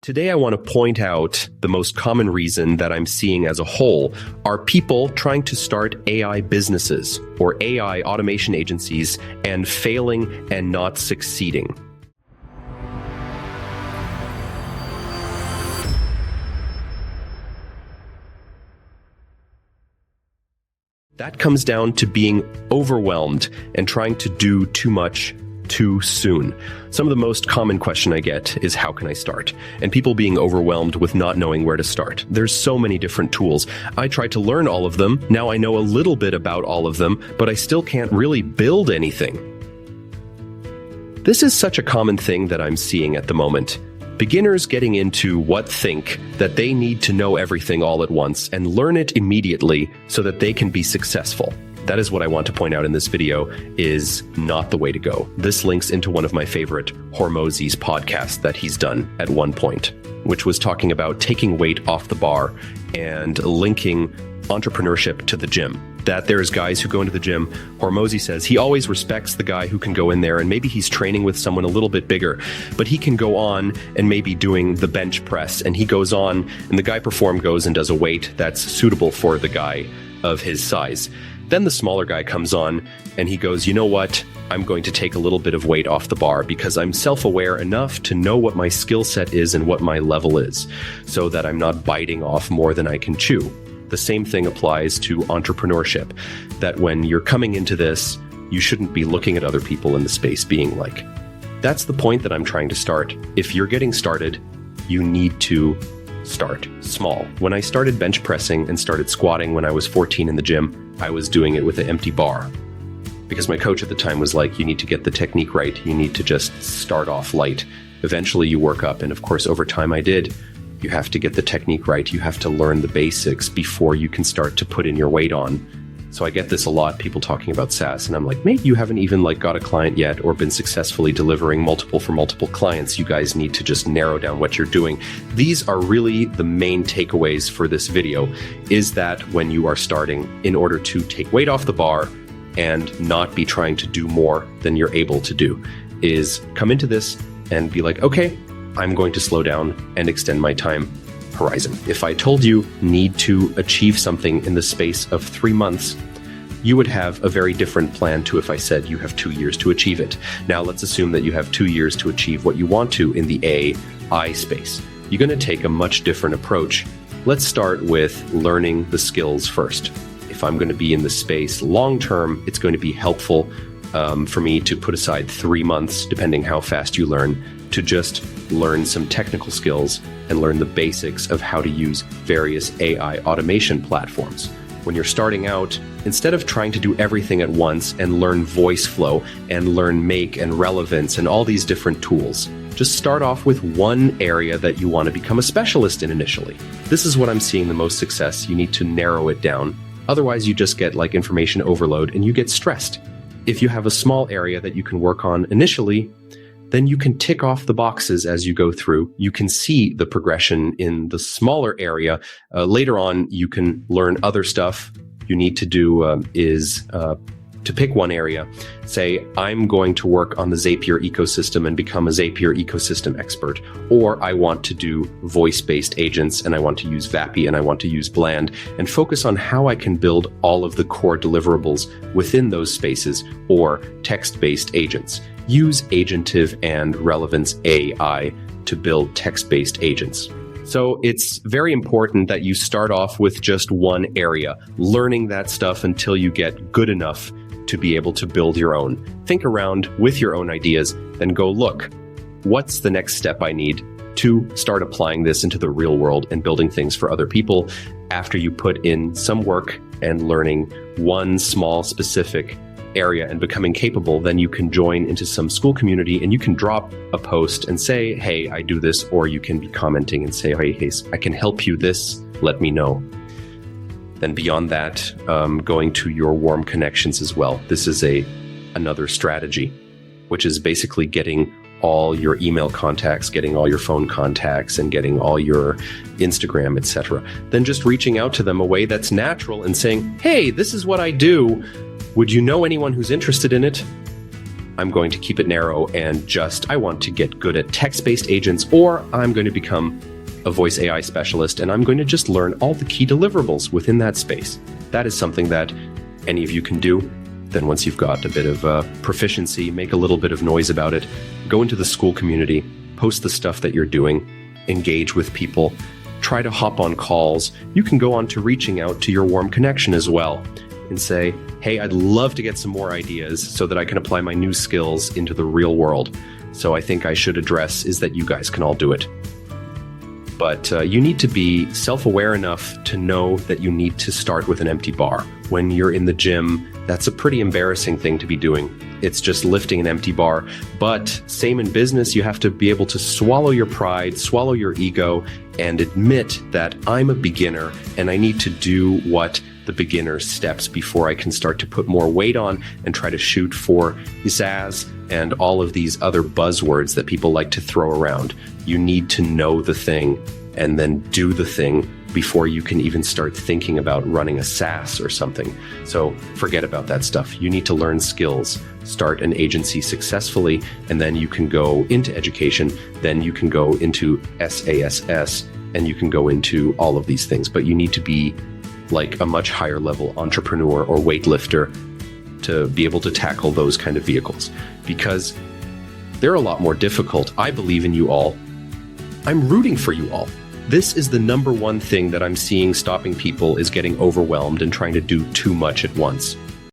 Today, I want to point out the most common reason that I'm seeing as a whole are people trying to start AI businesses or AI automation agencies and failing and not succeeding. That comes down to being overwhelmed and trying to do too much too soon. Some of the most common question I get is, how can I start? And people being overwhelmed with not knowing where to start. There's so many different tools. I tried to learn all of them. Now I know a little bit about all of them, but I still can't really build anything. This is such a common thing that I'm seeing at the moment. Beginners getting into what think that they need to know everything all at once and learn it immediately so that they can be successful. That is what I want to point out in this video is not the way to go. This links into one of my favorite Hormozi's podcasts that he's done at one point, which was talking about taking weight off the bar and linking entrepreneurship to the gym. That there's guys who go into the gym. Hormozi says he always respects the guy who can go in there and maybe he's training with someone a little bit bigger, but he can go on and maybe doing the bench press and he goes on and the guy goes and does a weight that's suitable for the guy of his size. Then the smaller guy comes on and he goes, you know what? I'm going to take a little bit of weight off the bar because I'm self-aware enough to know what my skill set is and what my level is so that I'm not biting off more than I can chew. The same thing applies to entrepreneurship, that when you're coming into this, you shouldn't be looking at other people in the space being like, that's the point that I'm trying to start. If you're getting started, you need to start small. When I started bench pressing and started squatting when I was 14 in the gym, I was doing it with an empty bar because my coach at the time was like, you need to get the technique right. You need to just start off light. Eventually you work up. And of course, over time I did. You have to get the technique right. You have to learn the basics before you can start to put in your weight on. So I get this a lot, people talking about SaaS, and I'm like, maybe you haven't even got a client yet or been successfully delivering multiple clients. You guys need to just narrow down what you're doing. These are really the main takeaways for this video, is that when you are starting, in order to take weight off the bar and not be trying to do more than you're able to do, is come into this and be like, okay, I'm going to slow down and extend my time horizon. If I told you need to achieve something in the space of 3 months, you would have a very different plan to if I said you have 2 years to achieve it. Now let's assume that you have 2 years to achieve what you want to in the AI space. You're going to take a much different approach. Let's start with learning the skills first. If I'm going to be in the space long term, it's going to be helpful for me to put aside 3 months, depending how fast you learn, to just learn some technical skills and learn the basics of how to use various AI automation platforms. When you're starting out, instead of trying to do everything at once and learn voice flow and learn make and relevance and all these different tools, just start off with one area that you want to become a specialist in initially. This is what I'm seeing the most success. You need to narrow it down. Otherwise, you just get information overload and you get stressed. If you have a small area that you can work on initially, then you can tick off the boxes as you go through. You can see the progression in the smaller area. Later on, you can learn other stuff. You need to do is to pick one area. Say, I'm going to work on the Zapier ecosystem and become a Zapier ecosystem expert. Or I want to do voice-based agents and I want to use Vappy and I want to use Bland and focus on how I can build all of the core deliverables within those spaces or text-based agents. Use agentive and relevance AI to build text-based agents. So it's very important that you start off with just one area, learning that stuff until you get good enough to be able to build your own. Think around with your own ideas, then go look, what's the next step I need to start applying this into the real world and building things for other people after you put in some work and learning one small specific area and becoming capable. Then you can join into some school community and you can drop a post and say, hey, I do this, or you can be commenting and say, hey, I can help you this, let me know. Then beyond that, going to your warm connections as well. This is another strategy, which is basically getting all your email contacts, getting all your phone contacts, and getting all your Instagram, etc. Then just reaching out to them a way that's natural and saying, hey, this is what I do. Would you know anyone who's interested in it? I'm going to keep it narrow and I want to get good at text-based agents, or I'm going to become a voice AI specialist and I'm going to just learn all the key deliverables within that space. That is something that any of you can do. Then once you've got a bit of proficiency, make a little bit of noise about it, go into the school community, post the stuff that you're doing, engage with people, try to hop on calls. You can go on to reaching out to your warm connection as well and say, hey, I'd love to get some more ideas so that I can apply my new skills into the real world. So I think I should address is that you guys can all do it. But you need to be self-aware enough to know that you need to start with an empty bar. When you're in the gym, that's a pretty embarrassing thing to be doing. It's just lifting an empty bar. But same in business, you have to be able to swallow your pride, swallow your ego, and admit that I'm a beginner and I need to do what the beginner steps before I can start to put more weight on and try to shoot for pizzazz and all of these other buzzwords that people like to throw around. You need to know the thing and then do the thing before you can even start thinking about running a SaaS or something. So forget about that stuff. You need to learn skills, start an agency successfully, and then you can go into education, then you can go into SaaS, and you can go into all of these things. But you need to be like a much higher level entrepreneur or weightlifter to be able to tackle those kind of vehicles, because they're a lot more difficult. I believe in you all. I'm rooting for you all. This is the number one thing that I'm seeing stopping people is getting overwhelmed and trying to do too much at once.